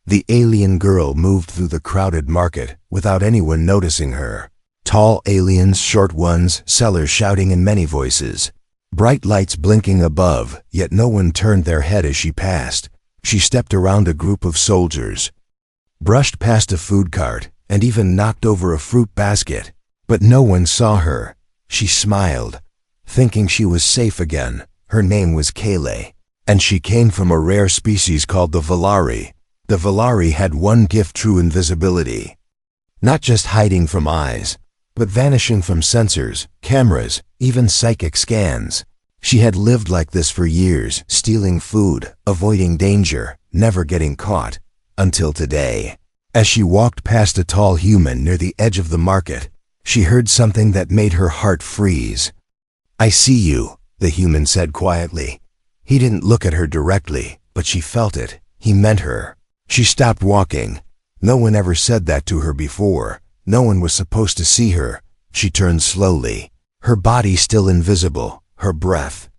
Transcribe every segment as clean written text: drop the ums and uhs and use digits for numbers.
The alien girl moved through the crowded market without anyone noticing her. Tall aliens, short ones, sellers shouting in many voices. Bright lights blinking above, yet no one turned their head as she passed. She stepped around a group of soldiers, brushed past a food cart, and even knocked over a fruit basket. But no one saw her. She smiled, thinking she was safe again. Her name was Kayla, and she came from a rare species called the Valari. The Valari had one gift: true invisibility. Not just hiding from eyes, but vanishing from sensors, cameras, even psychic scans. She had lived like this for years, stealing food, avoiding danger, never getting caught, until today. As she walked past a tall human near the edge of the market, she heard something that made her heart freeze. "I see you," the human said quietly. He didn't look at her directly, but she felt it. He meant her. She stopped walking. No one ever said that to her before. No one was supposed to see her. She turned slowly, her body still invisible, her breath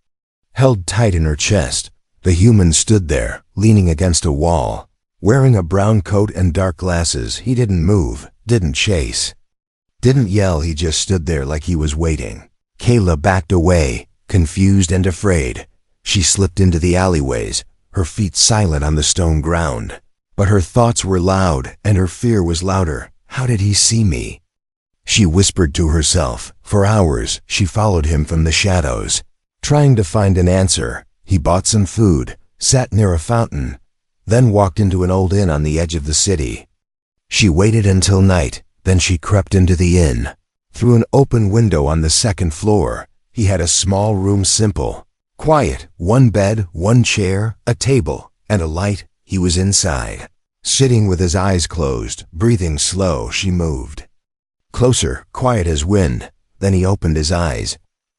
held tight in her chest. The human stood there, leaning against a wall, wearing a brown coat and dark glasses. He didn't move, didn't chase, didn't yell. He just stood there like he was waiting. Kayla backed away, confused and afraid. She slipped into the alleyways, her feet silent on the stone ground. But her thoughts were loud, and her fear was louder. How did he see me? She whispered to herself. For hours, she followed him from the shadows, trying to find an answer. He bought some food, sat near a fountain, then walked into an old inn on the edge of the city. She waited until night, then she crept into the inn. Through an open window on the second floor, he had a small room, simple, quiet, one bed, one chair, a table, and a light. He was inside, sitting with his eyes closed, breathing slow. She moved closer, quiet as wind. Then he opened his eyes.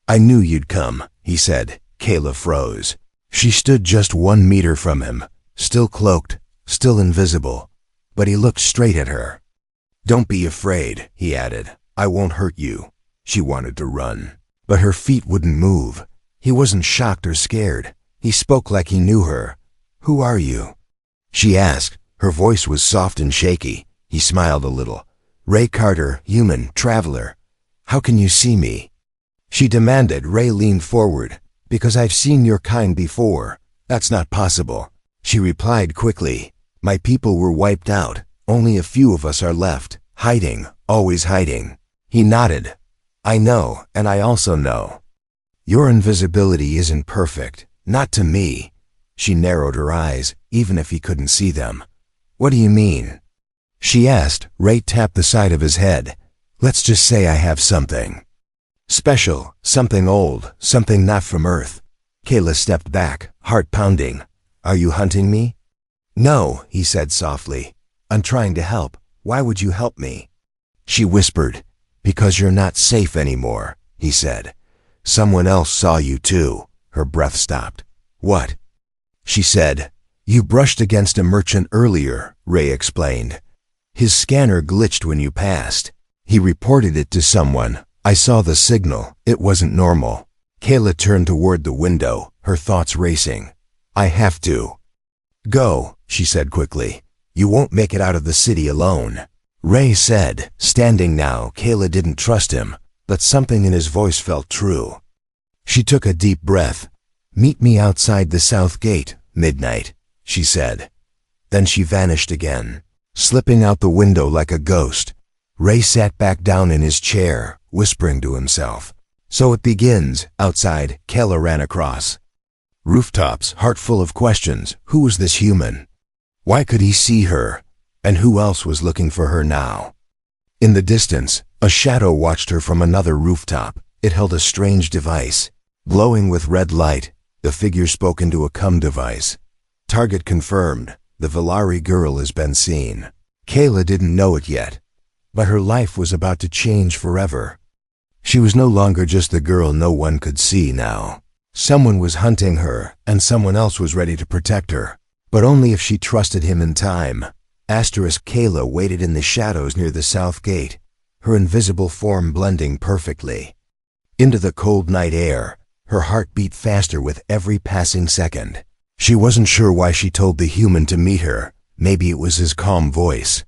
"I knew you'd come," he said. Kayla froze. She stood just 1 meter from him, still cloaked, still invisible. But he looked straight at her. "Don't be afraid," he added. "I won't hurt you." She wanted to run, but her feet wouldn't move. He wasn't shocked or scared. He spoke like he knew her. "Who are you?" she asked. Her voice was soft and shaky. He smiled a little. "Ray Carter, human, traveler. How can you see me?" she demanded. Ray leaned forward. "Because I've seen your kind before." "That's not possible," she replied quickly. "My people were wiped out. Only a few of us are left, hiding, always hiding." He nodded. "I know, and I also know. Your invisibility isn't perfect. Not to me." She narrowed her eyes, even if he couldn't see them. "What do you mean?" she asked. Ray tapped the side of his head. "Let's just say I have something special, something old, something not from Earth." Kayla stepped back, heart pounding. "Are you hunting me?" "No," he said softly. "I'm trying to help. Why would you help me?" She whispered. "Because you're not safe anymore," he said. "Someone else saw you too." Her breath stopped. "What?" she said. "You brushed against a merchant earlier," Ray explained. "His scanner glitched when you passed. He reported it to someone. I saw the signal. It wasn't normal." Kayla turned toward the window, her thoughts racing. "I have to go," she said quickly. "You won't make it out of the city alone," Ray said. Standing now, Kayla didn't trust him, but something in his voice felt true. She took a deep breath. "Meet me outside the south gate, midnight," she said. Then she vanished again, slipping out the window like a ghost. Ray sat back down in his chair, whispering to himself. "So it begins." Outside, Kayla ran across rooftops, heart full of questions. Who was this human? Why could he see her? And who else was looking for her now? In the distance, a shadow watched her from another rooftop. It held a strange device, glowing with red light. The figure spoke into a device. "Target confirmed. The Valari girl has been seen." Kayla didn't know it yet, but her life was about to change forever. She was no longer just the girl no one could see now. Someone was hunting her, and someone else was ready to protect her, but only if she trusted him in time. Kayla waited in the shadows near the south gate, her invisible form blending perfectly into the cold night air. Her heart beat faster with every passing second. She wasn't sure why she told the human to meet her. Maybe it was his calm voice,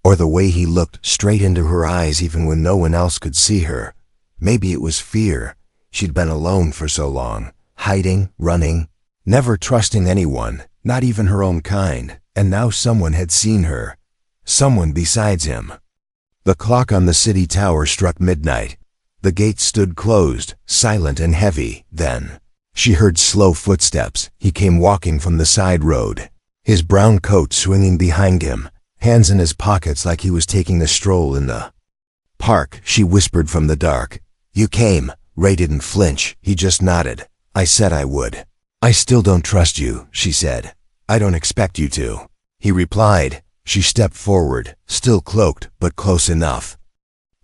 or the way he looked straight into her eyes even when no one else could see her. Maybe it was fear. She'd been alone for so long, hiding, running, never trusting anyone, not even her own kind, and now someone had seen her. Someone besides him. The clock on the city tower struck midnight. The gates stood closed, silent and heavy. Then she heard slow footsteps. He came walking from the side road, his brown coat swinging behind him, hands in his pockets like he was taking a stroll in the park. She whispered from the dark. "You came." Ray didn't flinch. He just nodded. "I said I would." "I still don't trust you," she said. "I don't expect you to," he replied. She stepped forward, still cloaked, but close enough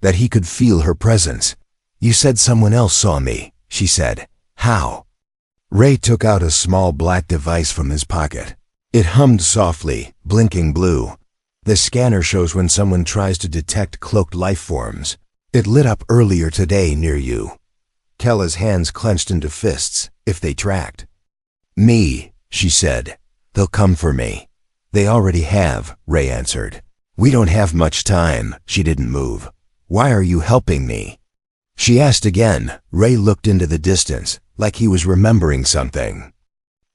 that he could feel her presence. "You said someone else saw me," she said. "How?" Ray took out a small black device from his pocket. It hummed softly, blinking blue. The scanner shows when someone tries to detect cloaked life forms. It lit up earlier today near you. Kella's hands clenched into fists. "If they tracked me," she said, "they'll come for me." "They already have," Ray answered. "We don't have much time." She didn't move. "Why are you helping me?" she asked again. Ray looked into the distance, like he was remembering something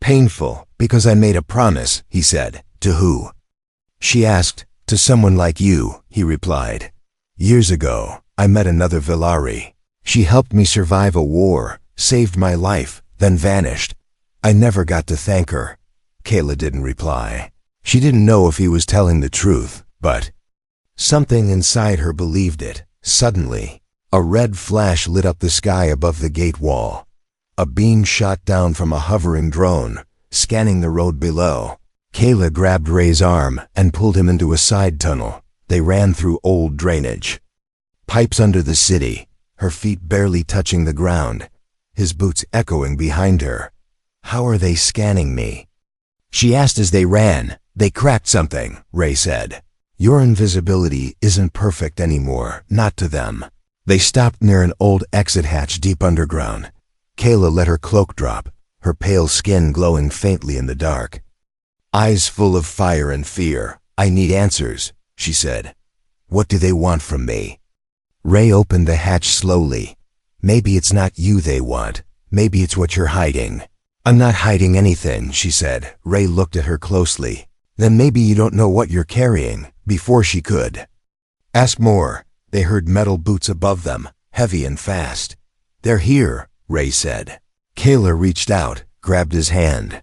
painful. "Because I made a promise," he said. "To who?" she asked. "To someone like you," he replied. "Years ago, I met another Villari. She helped me survive a war, saved my life, then vanished. I never got to thank her." Kayla didn't reply. She didn't know if he was telling the truth, but something inside her believed it. Suddenly, a red flash lit up the sky above the gate wall. A beam shot down from a hovering drone, scanning the road below. Kayla grabbed Ray's arm and pulled him into a side tunnel. They ran through old drainage pipes under the city, her feet barely touching the ground, his boots echoing behind her. "How are they scanning me?" she asked as they ran. "They cracked something," Ray said. "Your invisibility isn't perfect anymore, not to them." They stopped near an old exit hatch deep underground. Kayla let her cloak drop, her pale skin glowing faintly in the dark. Eyes full of fire and fear. "I need answers," she said. "What do they want from me?" Ray opened the hatch slowly. "Maybe it's not you they want. Maybe it's what you're hiding." "I'm not hiding anything," she said. Ray looked at her closely. "Then maybe you don't know what you're carrying." Before she could ask more, they heard metal boots above them, heavy and fast. "They're here," Ray said. Kayla reached out, grabbed his hand,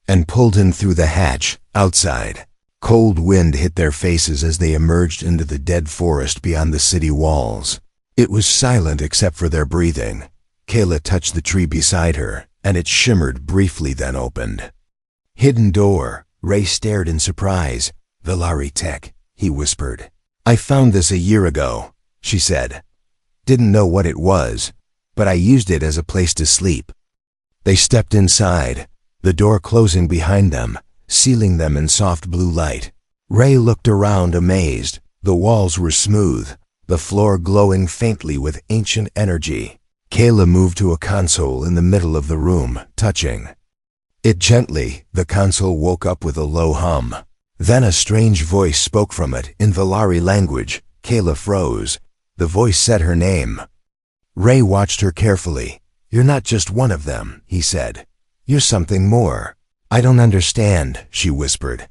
and pulled him through the hatch. Outside, cold wind hit their faces as they emerged into the dead forest beyond the city walls. It was silent except for their breathing. Kayla touched the tree beside her, and it shimmered briefly, then opened. "Hidden door." Ray stared in surprise. "Villari tech," he whispered. "I found this a year ago," she said. "Didn't know what it was, but I used it as a place to sleep." They stepped inside, the door closing behind them, sealing them in soft blue light. Ray looked around amazed. The walls were smooth, the floor glowing faintly with ancient energy. Kayla moved to a console in the middle of the room, touching it gently. The console woke up with a low hum. Then a strange voice spoke from it in Villari language. Kayla froze. The voice said her name. Ray watched her carefully. "You're not just one of them," he said. "You're something more." "I don't understand," she whispered.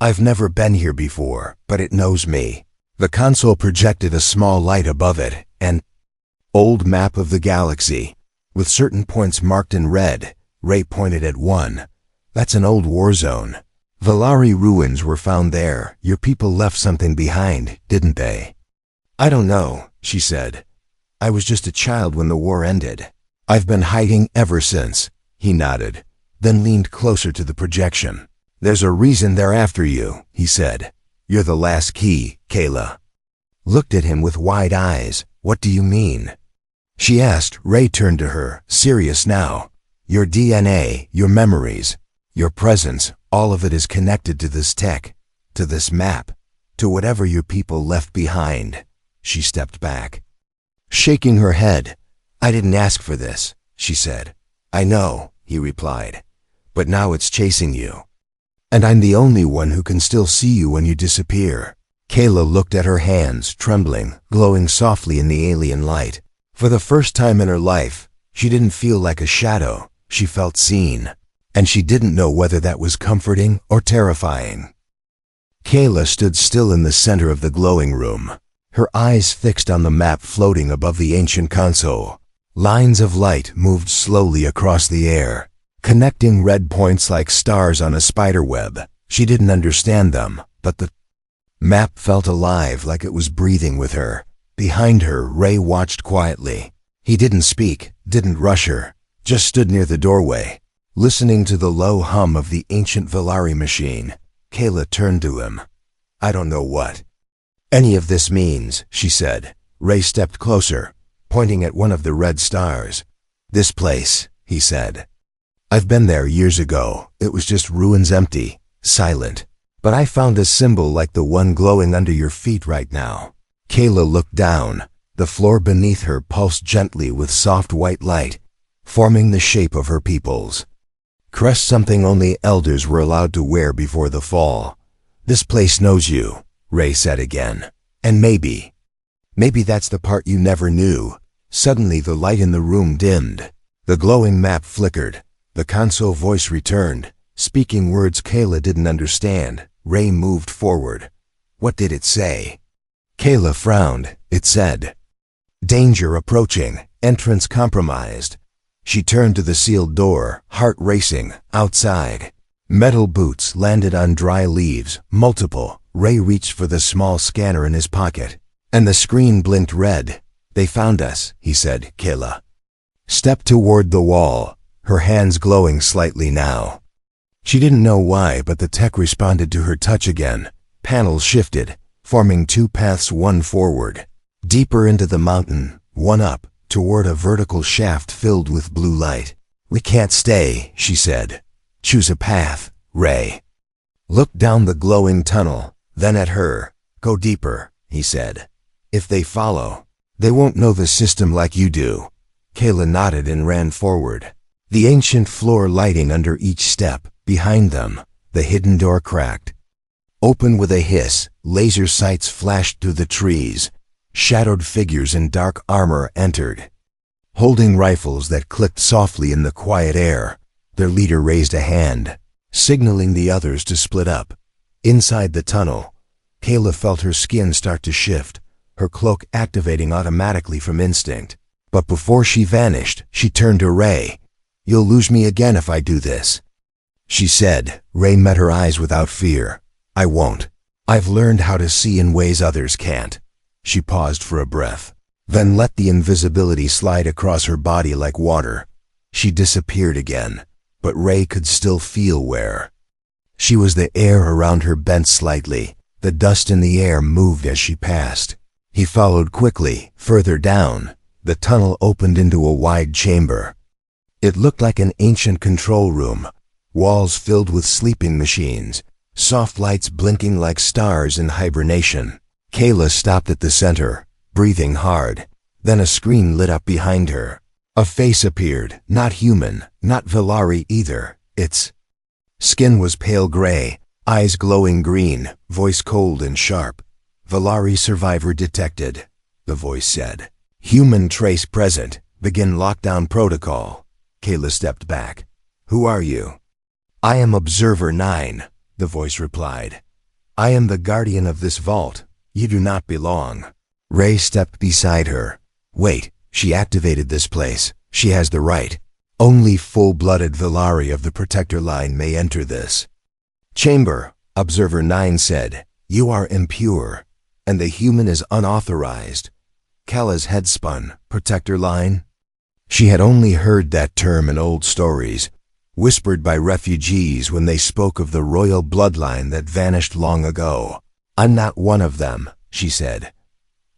"I've never been here before, but it knows me." The console projected a small light above it, an old map of the galaxy, with certain points marked in red. Ray pointed at one. "That's an old war zone. Villari ruins were found there. Your people left something behind, didn't they?" "I don't know," she said. "I was just a child when the war ended. I've been hiding ever since." He nodded, then leaned closer to the projection. "There's a reason they're after you," he said. "You're the last key." Kayla looked at him with wide eyes. "What do you mean?" she asked. Ray turned to her, serious now. "Your DNA, your memories, your presence, all of it is connected to this tech, to this map, to whatever your people left behind." She stepped back, shaking her head. "I didn't ask for this," she said. "I know," he replied, "but now it's chasing you." And I'm the only one who can still see you when you disappear. Kayla looked at her hands, trembling, glowing softly in the alien light. For the first time in her life, she didn't feel like a shadow. She felt seen. And she didn't know whether that was comforting or terrifying. Kayla stood still in the center of the glowing room, her eyes fixed on the map floating above the ancient console. Lines of light moved slowly across the air, connecting red points like stars on a spider web. She didn't understand them, but the map felt alive, like it was breathing with her. Behind her, Ray watched quietly. He didn't speak, didn't rush her, just stood near the doorway, listening to the low hum of the ancient Velari machine. Kayla turned to him. I don't know what any of this means, she said. Ray stepped closer, pointing at one of the red stars. This place, he said. I've been there years ago. It was just ruins, empty, silent. But I found a symbol like the one glowing under your feet right now. Kayla looked down. The floor beneath her pulsed gently with soft white light, forming the shape of her peoples. Crest, something only elders were allowed to wear before the fall. This place knows you, Ray said again. And maybe that's the part you never knew. Suddenly the light in the room dimmed. The glowing map flickered. The console voice returned, speaking words Kayla didn't understand. Ray moved forward. What did it say? Kayla frowned. It said, "Danger approaching. Entrance compromised." She turned to the sealed door, heart racing. Outside, metal boots landed on dry leaves, multiple. Ray reached for the small scanner in his pocket, and the screen blinked red. They found us, he said. Kayla stepped toward the wall, her hands glowing slightly now. She didn't know why, but the tech responded to her touch again. Panels shifted, forming two paths, one forward, deeper into the mountain, one up, toward a vertical shaft filled with blue light. We can't stay, she said. Choose a path, Ray. Looked down the glowing tunnel, then at her. Go deeper, he said. If they follow, they won't know the system like you do. Kayla nodded and ran forward, the ancient floor lighting under each step. Behind them, the hidden door cracked open with a hiss. Laser sights flashed through the trees. Shadowed figures in dark armor entered, holding rifles that clicked softly in the quiet air. Their leader raised a hand, signaling the others to split up. Inside the tunnel, Kayla felt her skin start to shift, her cloak activating automatically from instinct. But before she vanished, she turned to Ray. You'll lose me again if I do this, she said. Ray met her eyes without fear. I won't. I've learned how to see in ways others can't. She paused for a breath, then let the invisibility slide across her body like water. She disappeared again, but Ray could still feel where she was. The air around her bent slightly. The dust in the air moved as she passed. He followed quickly. Further down, the tunnel opened into a wide chamber. It looked like an ancient control room, walls filled with sleeping machines, soft lights blinking like stars in hibernation. Kayla stopped at the center, breathing hard. Then a screen lit up behind her. A face appeared, not human, not Velari either. Its skin was pale gray, eyes glowing green, voice cold and sharp. Velari survivor detected, the voice said. Human trace present. Begin lockdown protocol. Kayla stepped back. Who are you? I am Observer 9, the voice replied. I am the guardian of this vault. You do not belong. Ray stepped beside her. Wait, she activated this place. She has the right. Only full-blooded Velari of the Protector line may enter this chamber, Observer 9 said. You are impure, and the human is unauthorized. Kala's head spun. Protector line? She had only heard that term in old stories, whispered by refugees when they spoke of the royal bloodline that vanished long ago. I'm not one of them, she said.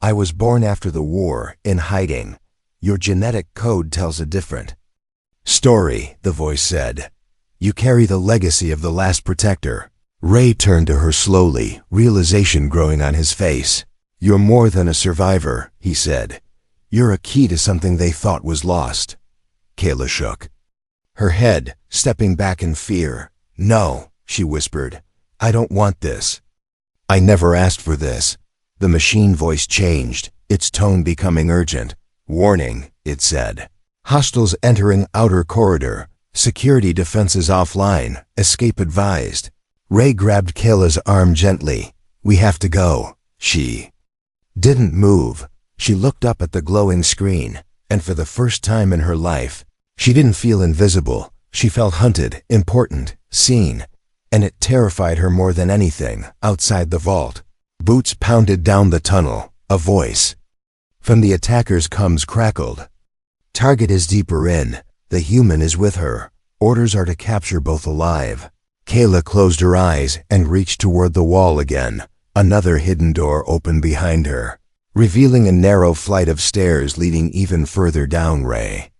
I was born after the war, in hiding. Your genetic code tells a different story, the voice said. You carry the legacy of the last protector. Ray turned to her slowly, realization growing on his face. You're more than a survivor, he said. You're a key to something they thought was lost. Kayla shook her head, stepping back in fear. No, she whispered. I don't want this. I never asked for this. The machine voice changed, its tone becoming urgent. Warning, it said. Hostiles entering outer corridor. Security defenses offline. Escape advised. Ray grabbed Kayla's arm gently. We have to go. She didn't move. She looked up at the glowing screen, and for the first time in her life, she didn't feel invisible. She felt hunted, important, seen, and it terrified her more than anything. Outside the vault, boots pounded down the tunnel. A voice from the attackers' comms crackled. Target is deeper in. The human is with her. Orders are to capture both alive. Kayla closed her eyes and reached toward the wall again. Another hidden door opened behind her, revealing a narrow flight of stairs leading even further down. Ray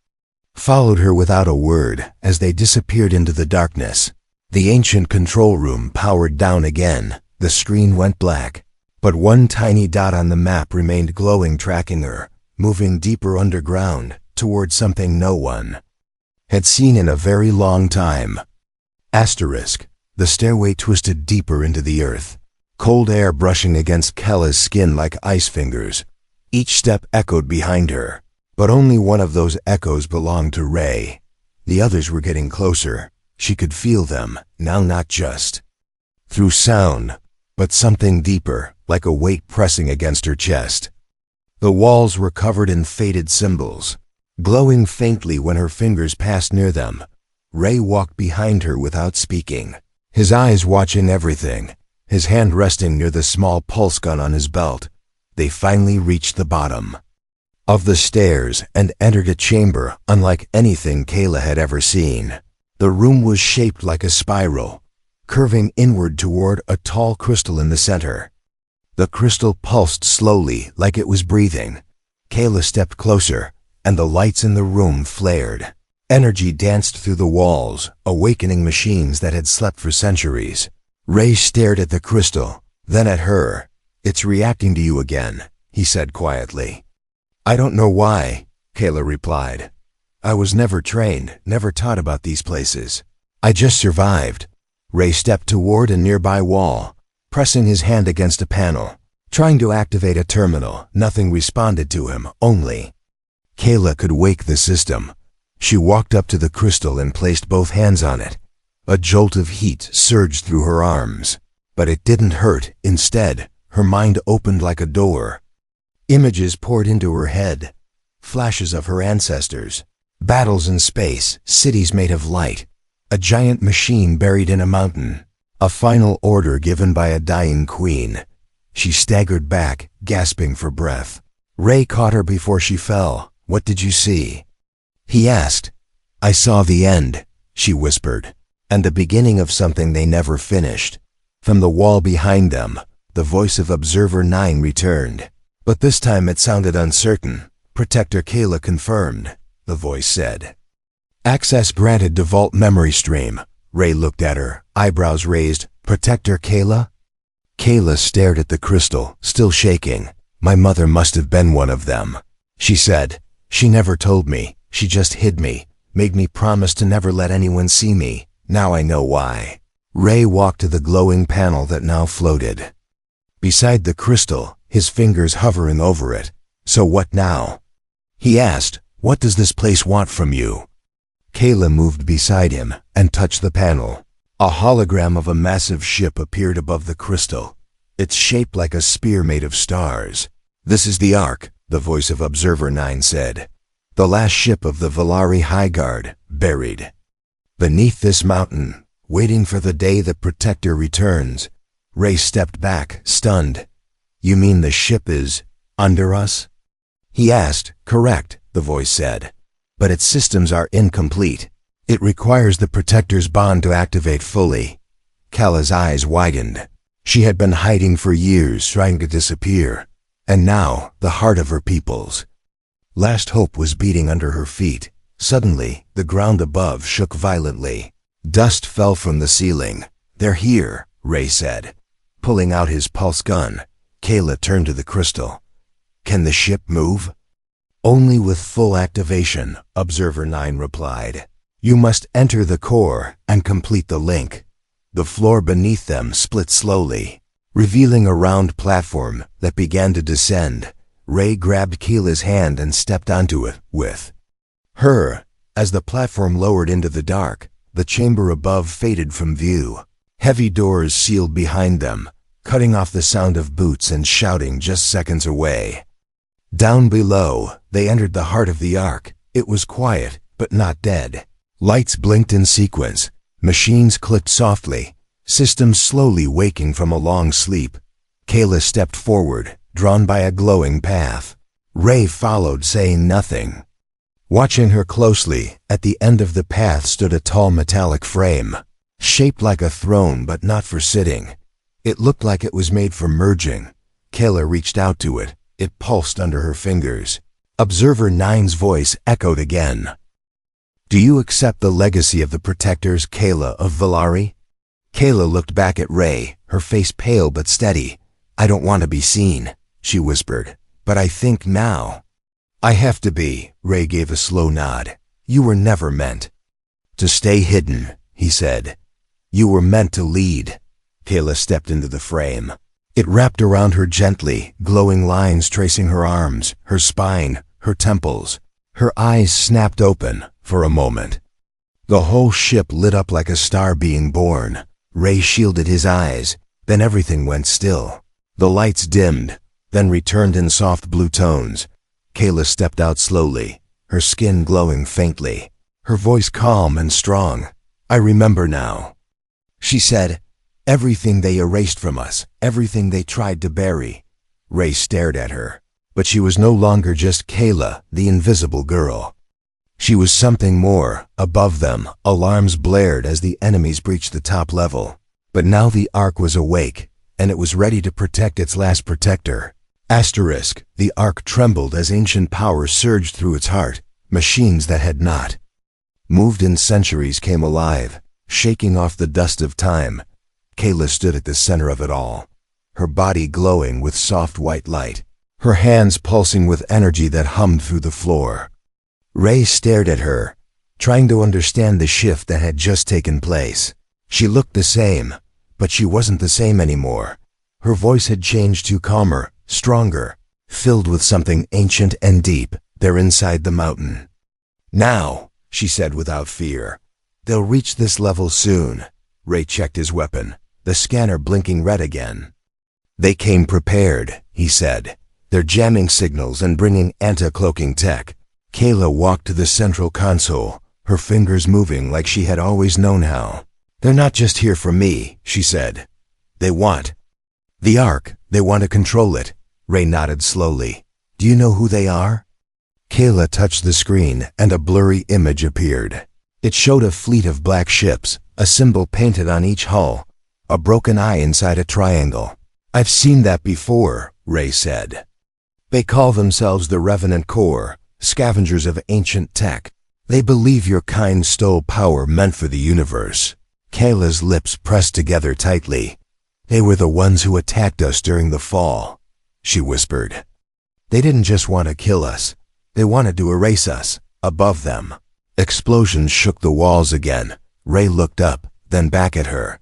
followed her without a word as they disappeared into the darkness. The ancient control room powered down again. The screen went black, but one tiny dot on the map remained glowing, tracking her, moving deeper underground toward something no one had seen in a very long time. Asterisk. The stairway twisted deeper into the earth, cold air brushing against Kayla's skin like ice fingers. Each step echoed behind her, but only one of those echoes belonged to Ray. The others were getting closer. She could feel them, now not just through sound, but something deeper, like a weight pressing against her chest. The walls were covered in faded symbols, glowing faintly when her fingers passed near them. Ray walked behind her without speaking, his eyes watching everything, his hand resting near the small pulse gun on his belt. They finally reached the bottom of the stairs and entered a chamber unlike anything Kayla had ever seen. The room was shaped like a spiral, curving inward toward a tall crystal in the center. The crystal pulsed slowly, like it was breathing. Kayla stepped closer, and the lights in the room flared. Energy danced through the walls, awakening machines that had slept for centuries. Ray stared at the crystal, then at her. It's reacting to you again, he said quietly. I don't know why, Kayla replied. I was never trained, never taught about these places. I just survived. Ray stepped toward a nearby wall, pressing his hand against a panel, trying to activate a terminal. Nothing responded to him, only Kayla could wake the system. She walked up to the crystal and placed both hands on it. A jolt of heat surged through her arms, but it didn't hurt. Instead, her mind opened like a door. Images poured into her head, flashes of her ancestors, battles in space, cities made of light, a giant machine buried in a mountain, a final order given by a dying queen. She staggered back, gasping for breath. Ray caught her before she fell. What did you see? He asked. I saw the end, she whispered, and the beginning of something they never finished. From the wall behind them, the voice of Observer 9 returned, but this time it sounded uncertain. Protector Kayla confirmed, the voice said. Access granted to Vault Memory Stream. Ray looked at her, eyebrows raised. Protector Kayla? Kayla stared at the crystal, still shaking. My mother must have been one of them, she said. She never told me. She just hid me, made me promise to never let anyone see me. Now I know why. Ray walked to the glowing panel that now floated beside the crystal, his fingers hovering over it. So what now? He asked. What does this place want from you? Kayla moved beside him and touched the panel. A hologram of a massive ship appeared above the crystal, its shape like a spear made of stars. This is the Ark, the voice of Observer 9 said. The last ship of the Valari High Guard, buried beneath this mountain, waiting for the day the Protector returns. Ray stepped back, stunned. You mean the ship is under us? He asked. Correct, the voice said. But its systems are incomplete. It requires the Protector's bond to activate fully. Kayla's eyes widened. She had been hiding for years, trying to disappear. And now, the heart of her people's last hope was beating under her feet. Suddenly, the ground above shook violently. Dust fell from the ceiling. They're here, Ray said, pulling out his pulse gun. Kayla turned to the crystal. Can the ship move? Only with full activation, Observer 9 replied. You must enter the core and complete the link. The floor beneath them split slowly, revealing a round platform that began to descend. Ray grabbed Keela's hand and stepped onto it with her. As the platform lowered into the dark, the chamber above faded from view. Heavy doors sealed behind them, cutting off the sound of boots and shouting just seconds away. Down below, they entered the heart of the Ark. It was quiet, but not dead. Lights blinked in sequence. Machines clicked softly, systems slowly waking from a long sleep. Kayla stepped forward, drawn by a glowing path. Ray followed, saying nothing. Watching her closely, at the end of the path stood a tall metallic frame, shaped like a throne but not for sitting. It looked like it was made for merging. Kayla reached out to it. It pulsed under her fingers. Observer 9's voice echoed again. "Do you accept the legacy of the protectors, Kayla of Valari?" Kayla looked back at Ray, her face pale but steady. "I don't want to be seen," she whispered, "but I think now I have to be." Ray gave a slow nod. "You were never meant to stay hidden," he said. "You were meant to lead." Kayla stepped into the frame. It wrapped around her gently, glowing lines tracing her arms, her spine, her temples. Her eyes snapped open for a moment. The whole ship lit up like a star being born. Ray shielded his eyes, then everything went still. The lights dimmed, then returned in soft blue tones. Kayla stepped out slowly, her skin glowing faintly, her voice calm and strong. "I remember now," she said. "Everything they erased from us, everything they tried to bury." Ray stared at her, but she was no longer just Kayla, the invisible girl. She was something more. Above them, alarms blared as the enemies breached the top level. But now the Ark was awake, and it was ready to protect its last protector. Asterisk, the Ark trembled as ancient power surged through its heart. Machines that had not moved in centuries came alive, shaking off the dust of time. Kayla stood at the center of it all, her body glowing with soft white light, her hands pulsing with energy that hummed through the floor. Ray stared at her, trying to understand the shift that had just taken place. She looked the same, but she wasn't the same anymore. Her voice had changed to calmer, stronger, filled with something ancient and deep there inside the mountain. "Now," she said without fear. "They'll reach this level soon." Ray checked his weapon, the scanner blinking red again. "They came prepared," he said. "They're jamming signals and bringing anti-cloaking tech." Kayla walked to the central console, her fingers moving like she had always known how. "They're not just here for me," she said. "They want the Ark. They want to control it." Ray nodded slowly. "Do you know who they are?" Kayla touched the screen and a blurry image appeared. It showed a fleet of black ships, a symbol painted on each hull, a broken eye inside a triangle. "I've seen that before," Ray said. "They call themselves the Revenant Corps, scavengers of ancient tech. They believe your kind stole power meant for the universe." Kayla's lips pressed together tightly. "They were the ones who attacked us during the fall," she whispered. "They didn't just want to kill us. They wanted to erase us." Above them, explosions shook the walls again. Ray looked up, then back at her.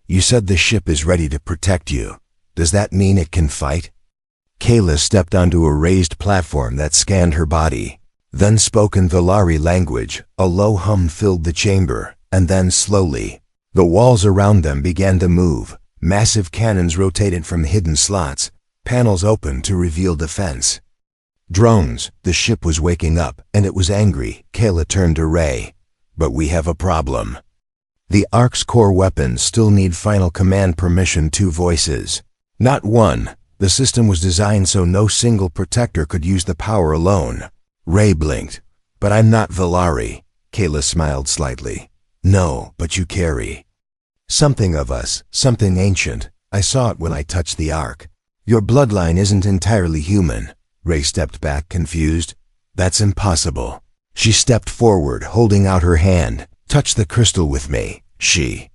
"You said the ship is ready to protect you. Does that mean it can fight?" Kayla stepped onto a raised platform that scanned her body, then spoke in Valari language. A low hum filled the chamber, and then slowly, the walls around them began to move. Massive cannons rotated from hidden slots, panels opened to reveal defense. Drones. The ship was waking up, and it was angry. Kayla turned to Ray. "But we have a problem. The Ark's core weapons still need final command permission." Two voices. Not one. The system was designed so no single protector could use the power alone. Ray blinked. "But I'm not Valari." Kayla smiled slightly. "No, but you carry something of us, something ancient. I saw it when I touched the Ark. Your bloodline isn't entirely human." Ray stepped back, confused. "That's impossible." She stepped forward, holding out her hand. "Touch the crystal with me," she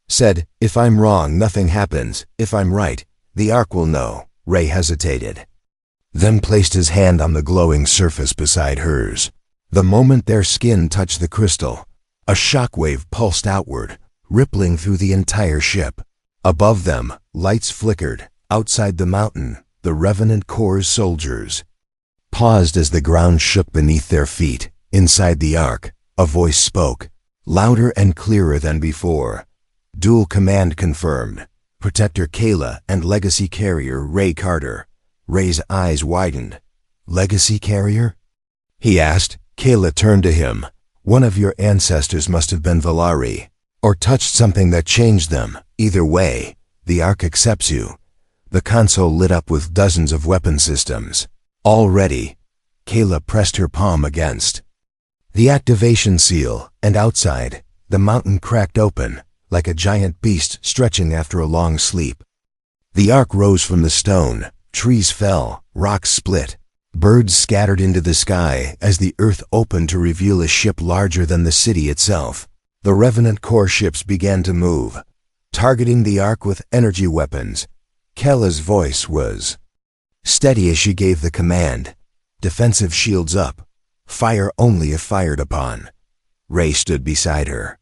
said. "If I'm wrong, nothing happens. If I'm right, the Ark will know." Ray hesitated, then placed his hand on the glowing surface beside hers. The moment their skin touched the crystal, a shockwave pulsed outward, rippling through the entire ship. Above them, lights flickered. Outside the mountain, the Revenant Corps' soldiers paused as the ground shook beneath their feet. Inside the Ark, a voice spoke, louder and clearer than before. Dual command confirmed. Protector Kayla and Legacy Carrier Ray Carter. Ray's eyes widened. Legacy Carrier? He asked. Kayla turned to him. One of your ancestors must have been Valari, or touched something that changed them. Either way, the Ark accepts you. The console lit up with dozens of weapon systems. All ready. Kayla pressed her palm against the activation seal, and outside, the mountain cracked open, like a giant beast stretching after a long sleep. The Ark rose from the stone. Trees fell, rocks split. Birds scattered into the sky as the earth opened to reveal a ship larger than the city itself. The Revenant Corps ships began to move, targeting the Ark with energy weapons. Kayla's voice was steady as she gave the command. Defensive shields up. Fire only if fired upon. Ray stood beside her,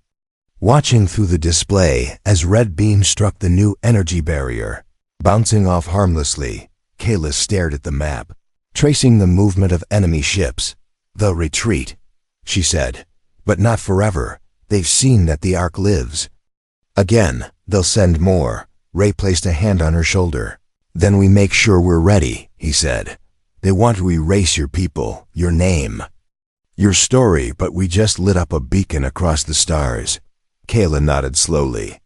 watching through the display as red beams struck the new energy barrier. Bouncing off harmlessly, Kayla stared at the map, tracing the movement of enemy ships. They'll retreat, she said, but not forever. They've seen that the Ark lives. Again, they'll send more. Ray placed a hand on her shoulder. Then we make sure we're ready, he said. They want to erase your people, your name, your story, but we just lit up a beacon across the stars. Kayla nodded slowly.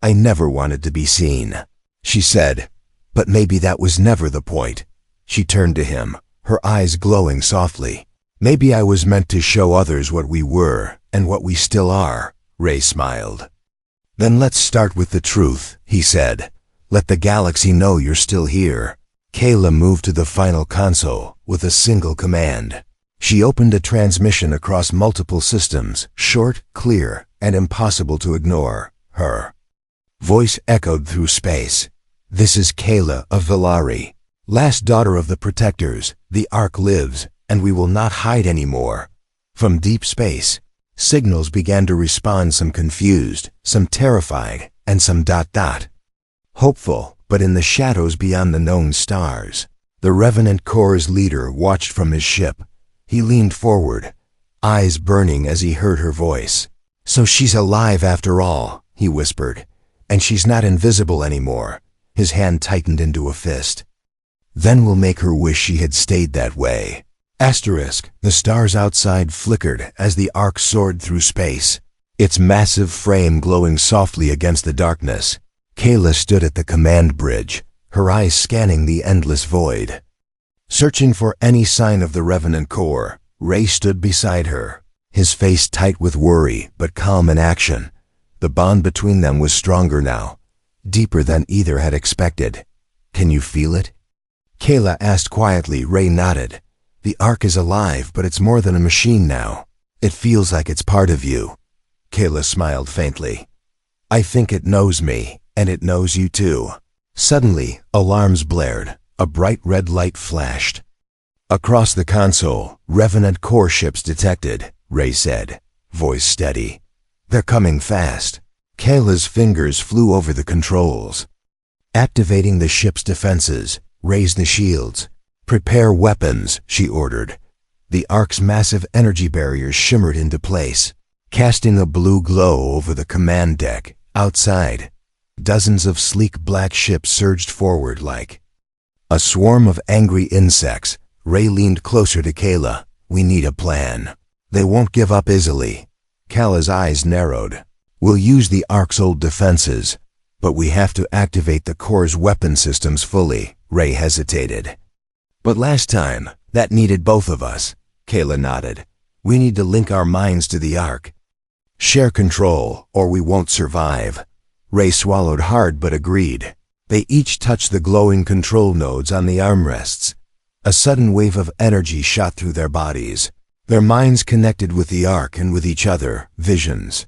I never wanted to be seen, she said, but maybe that was never the point. She turned to him, her eyes glowing softly. Maybe I was meant to show others what we were and what we still are. Ray smiled. Then let's start with the truth, he said. Let the galaxy know you're still here. Kayla moved to the final console with a single command. She opened a transmission across multiple systems, short, clear, and impossible to ignore. Her voice echoed through space. This is Kayla of Valari, last daughter of the Protectors. The Ark lives, and we will not hide anymore. From deep space, signals began to respond, some confused, some terrified, and some ... hopeful, but in the shadows beyond the known stars. The Revenant Corps' leader watched from his ship. He leaned forward, eyes burning as he heard her voice. So she's alive after all, he whispered, and she's not invisible anymore. His hand tightened into a fist. Then we'll make her wish she had stayed that way. Asterisk, the stars outside flickered as the Ark soared through space, its massive frame glowing softly against the darkness. Kayla stood at the command bridge, her eyes scanning the endless void, searching for any sign of the Revenant Corps. Ray stood beside her, his face tight with worry but calm in action. The bond between them was stronger now, deeper than either had expected. Can you feel it? Kayla asked quietly. Ray nodded. The Ark is alive, but it's more than a machine now. It feels like it's part of you. Kayla smiled faintly. I think it knows me, and it knows you too. Suddenly, alarms blared. A bright red light flashed. Across the console, Revenant Corps ships detected, Ray said, voice steady. They're coming fast. Kayla's fingers flew over the controls, activating the ship's defenses. Raise the shields. Prepare weapons, she ordered. The Ark's massive energy barriers shimmered into place, casting a blue glow over the command deck. Outside, dozens of sleek black ships surged forward like a swarm of angry insects. Ray leaned closer to Kayla. We need a plan. They won't give up easily. Kayla's eyes narrowed. We'll use the Ark's old defenses, but we have to activate the Corps' weapon systems fully. Ray hesitated. But last time, that needed both of us. Kayla nodded. We need to link our minds to the Ark. Share control, or we won't survive. Ray swallowed hard but agreed. They each touched the glowing control nodes on the armrests. A sudden wave of energy shot through their bodies. Their minds connected with the Ark and with each other. Visions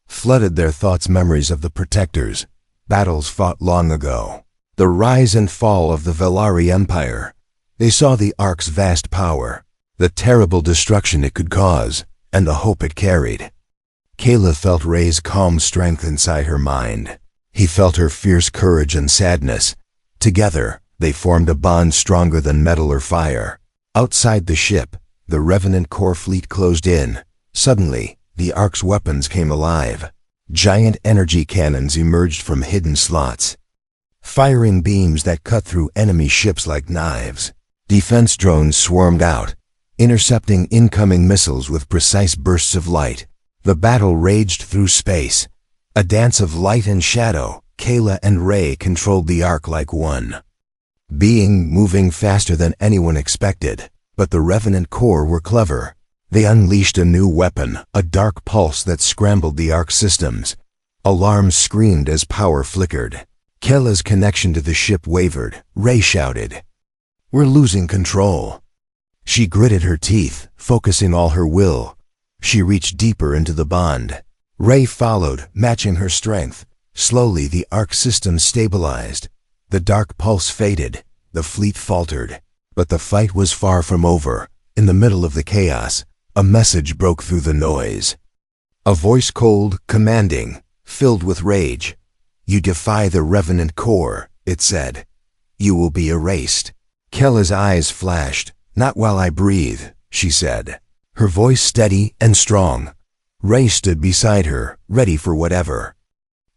flooded their thoughts, memories of the Protectors, battles fought long ago, the rise and fall of the Valari Empire. They saw the Ark's vast power, the terrible destruction it could cause, and the hope it carried. Kayla felt Ray's calm strength inside her mind. He felt her fierce courage and sadness. Together, they formed a bond stronger than metal or fire. Outside the ship, the Revenant Core fleet closed in. Suddenly, the Ark's weapons came alive. Giant energy cannons emerged from hidden slots, firing beams that cut through enemy ships like knives. Defense drones swarmed out, intercepting incoming missiles with precise bursts of light. The battle raged through space. A dance of light and shadow, Kayla and Ray controlled the Ark like one being, moving faster than anyone expected. But the Revenant Core were clever. They unleashed a new weapon, a dark pulse that scrambled the Ark systems. Alarms screamed as power flickered. Kayla's connection to the ship wavered. Ray shouted, "We're losing control." She gritted her teeth, focusing all her will. She reached deeper into the bond. Ray followed, matching her strength. Slowly, the Ark system stabilized. The dark pulse faded. The fleet faltered. But the fight was far from over. In the middle of the chaos, a message broke through the noise. A voice cold, commanding, filled with rage. "You defy the Revenant Core," it said. "You will be erased." Kayla's eyes flashed. "Not while I breathe," she said, her voice steady and strong. Ray stood beside her, ready for whatever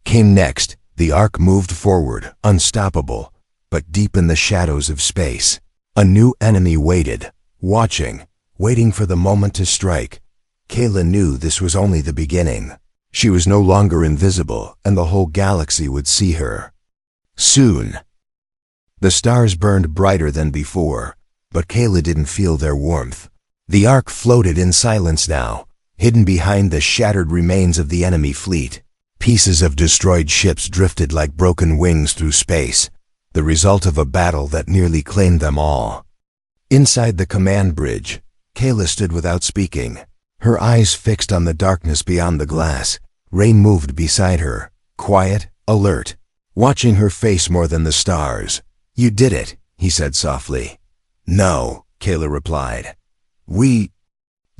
came next. The Ark moved forward, unstoppable, but deep in the shadows of space. A new enemy waited, watching, waiting for the moment to strike. Kayla knew this was only the beginning. She was no longer invisible, and the whole galaxy would see her soon. The stars burned brighter than before, but Kayla didn't feel their warmth. The Ark floated in silence now, hidden behind the shattered remains of the enemy fleet. Pieces of destroyed ships drifted like broken wings through space, the result of a battle that nearly claimed them all. Inside the command bridge, Kayla stood without speaking, her eyes fixed on the darkness beyond the glass. Ray moved beside her, quiet, alert, watching her face more than the stars. "You did it," he said softly. "No," Kayla replied. "We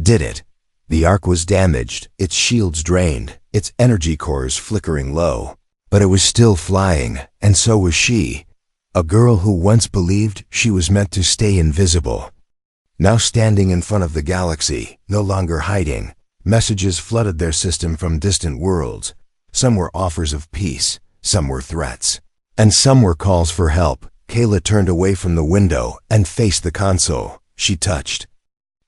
did it." The Ark was damaged, its shields drained, its energy cores flickering low. But it was still flying, and so was she. A girl who once believed she was meant to stay invisible. Now standing in front of the galaxy, no longer hiding, messages flooded their system from distant worlds. Some were offers of peace, some were threats, and some were calls for help. Kayla turned away from the window and faced the console. She touched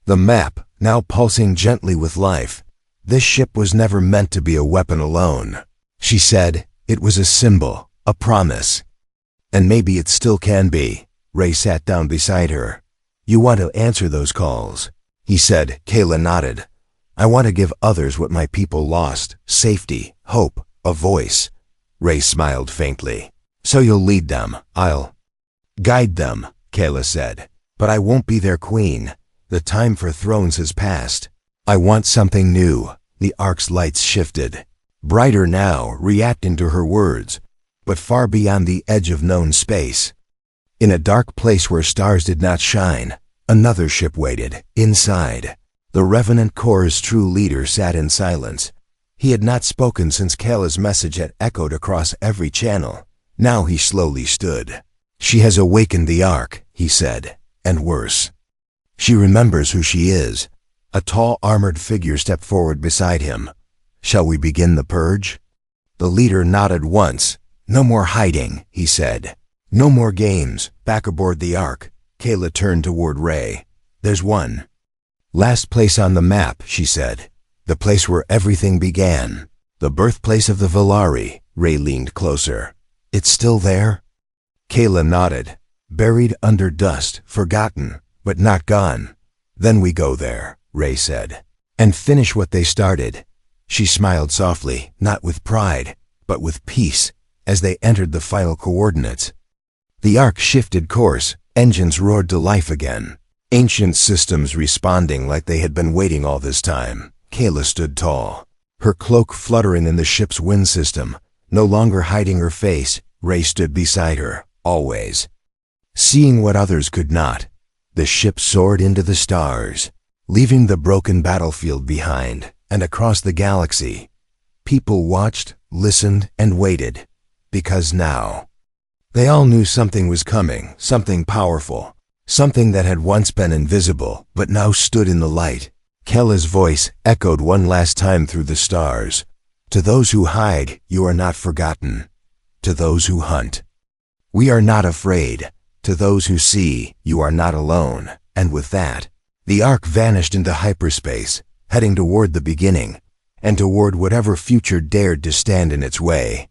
the map, now pulsing gently with life. This ship was never meant to be a weapon alone, she said. It was a symbol, a promise. And maybe it still can be. Ray sat down beside her. "You want to answer those calls," he said. Kayla nodded. "I want to give others what my people lost, safety, hope, a voice." Ray smiled faintly. "So you'll lead them. I'll guide them," Kayla said. "But I won't be their queen. The time for thrones has passed. I want something new." The Ark's lights shifted, brighter now, reacting to her words, but far beyond the edge of known space. In a dark place where stars did not shine, another ship waited. Inside, the Revenant Core's true leader sat in silence. He had not spoken since Kayla's message had echoed across every channel. Now he slowly stood. "She has awakened the Ark," he said, "and worse. She remembers who she is." A tall armored figure stepped forward beside him. "Shall we begin the purge?" The leader nodded once. "No more hiding," he said. "No more games. Back aboard the Ark." Kayla turned toward Ray. "There's one last place on the map," she said. "The place where everything began. The birthplace of the Valari." Ray leaned closer. "It's still there?" Kayla nodded. "Buried under dust, forgotten, but not gone." "Then we go there," Ray said, "and finish what they started." She smiled softly, not with pride, but with peace, as they entered the final coordinates. The Ark shifted course, engines roared to life again, ancient systems responding like they had been waiting all this time. Kayla stood tall, her cloak fluttering in the ship's wind system, no longer hiding her face. Ray stood beside her, always, seeing what others could not. The ship soared into the stars. leaving the broken battlefield behind, and across the galaxy, people watched, listened, and waited, because now, they all knew something was coming, something powerful, something that had once been invisible, but now stood in the light. Kella's voice echoed one last time through the stars. To those who hide, you are not forgotten. To those who hunt, we are not afraid. To those who see, you are not alone. And with that, the Ark vanished into hyperspace, heading toward the beginning, and toward whatever future dared to stand in its way.